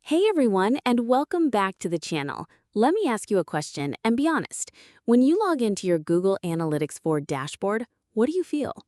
Hey everyone, and welcome back to the channel. Let me ask you a question and be honest. When you log into your Google Analytics 4 dashboard, what do you feel?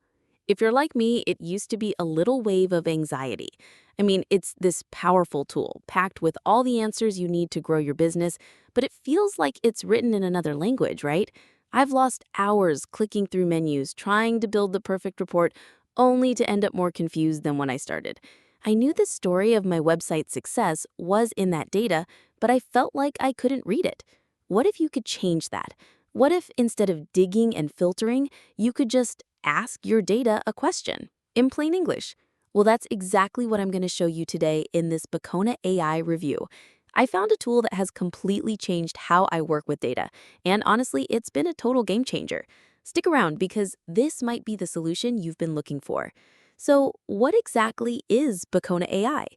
If you're like me, it used to be a little wave of anxiety. It's this powerful tool packed with all the answers you need to grow your business, but it feels like it's written in another language, right? I've lost hours clicking through menus trying to build the perfect report, only to end up more confused than when I started. I knew the story of my website's success was in that data, but I felt like I couldn't read it. What if you could change that? What if instead of digging and filtering, you could just ask your data a question in plain English? Well, that's exactly what I'm going to show you today in this Backona AI review. I found a tool that has completely changed how I work with data, and honestly, it's been a total game changer. Stick around because this might be the solution you've been looking for. So, what exactly is Backona AI?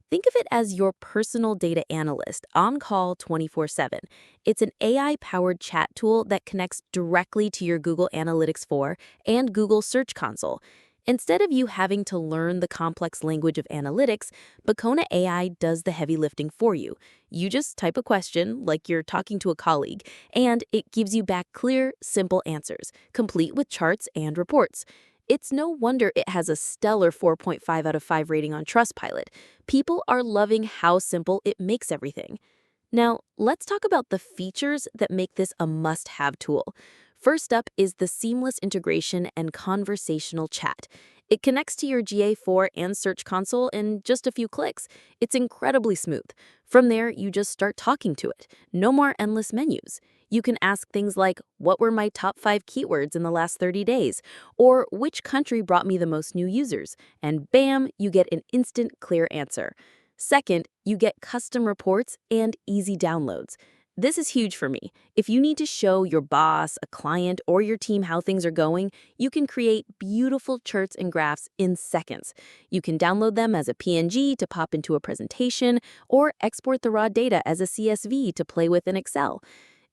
Think of it as your personal data analyst on call 24/7. It's an AI-powered chat tool that connects directly to your Google Analytics 4 and Google Search Console. Instead of you having to learn the complex language of analytics, Backona AI does the heavy lifting for you. You just type a question, like you're talking to a colleague, and it gives you back clear, simple answers, complete with charts and reports. It's no wonder it has a stellar 4.5 out of 5 rating on Trustpilot. People are loving how simple it makes everything. Now, let's talk about the features that make this a must-have tool. First up is the seamless integration and conversational chat. It connects to your GA4 and Search Console in just a few clicks. It's incredibly smooth. From there, you just start talking to it. No more endless menus. You can ask things like, what were my top 5 keywords in the last 30 days? Or which country brought me the most new users? And bam, you get an instant, clear answer. Second, you get custom reports and easy downloads. This is huge for me. If you need to show your boss, a client, or your team how things are going, you can create beautiful charts and graphs in seconds. You can download them as a PNG to pop into a presentation, or export the raw data as a CSV to play with in Excel.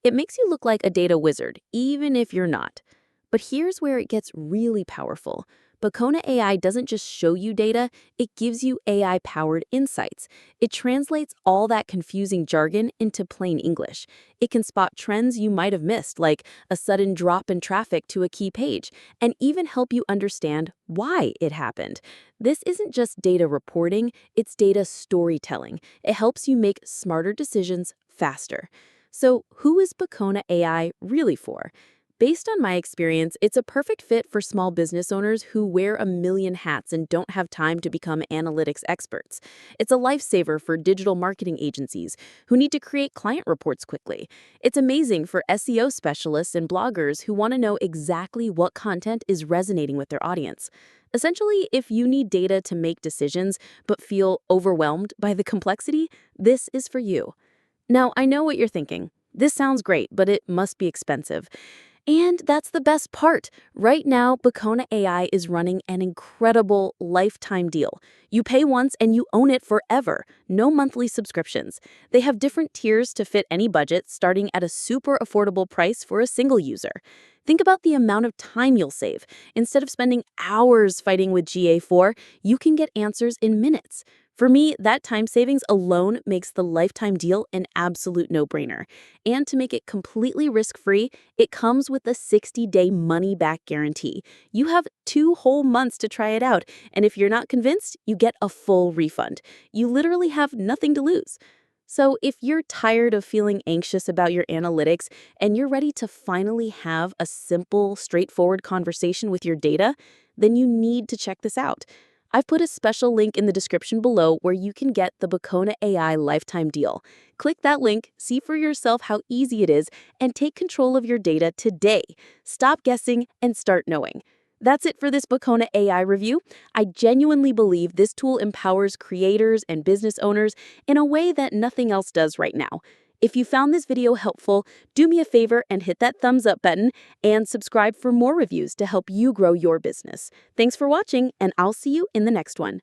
It makes you look like a data wizard, even if you're not. But here's where it gets really powerful. Backona AI doesn't just show you data, it gives you AI-powered insights. It translates all that confusing jargon into plain English. It can spot trends you might have missed, like a sudden drop in traffic to a key page, and even help you understand why it happened. This isn't just data reporting, it's data storytelling. It helps you make smarter decisions faster. So, who is Backona AI really for? Based on my experience, it's a perfect fit for small business owners who wear a million hats and don't have time to become analytics experts. It's a lifesaver for digital marketing agencies who need to create client reports quickly. It's amazing for SEO specialists and bloggers who want to know exactly what content is resonating with their audience. Essentially, if you need data to make decisions but feel overwhelmed by the complexity, this is for you. Now, I know what you're thinking. This sounds great, but it must be expensive. And that's the best part. Right now, Backona AI is running an incredible lifetime deal. You pay once and you own it forever. No monthly subscriptions. They have different tiers to fit any budget, starting at a super affordable price for a single user. Think about the amount of time you'll save. Instead of spending hours fighting with GA4, you can get answers in minutes. For me, that time savings alone makes the lifetime deal an absolute no-brainer. And to make it completely risk-free, it comes with a 60-day money-back guarantee. You have 2 whole months to try it out, and if you're not convinced, you get a full refund. You literally have nothing to lose. So if you're tired of feeling anxious about your analytics and you're ready to finally have a simple, straightforward conversation with your data, then you need to check this out. I've put a special link in the description below where you can get the Backona AI lifetime deal. Click that link, see for yourself how easy it is, and take control of your data today. Stop guessing and start knowing. That's it for this Backona AI review. I genuinely believe this tool empowers creators and business owners in a way that nothing else does right now. If you found this video helpful, do me a favor and hit that thumbs up button and subscribe for more reviews to help you grow your business. Thanks for watching, and I'll see you in the next one.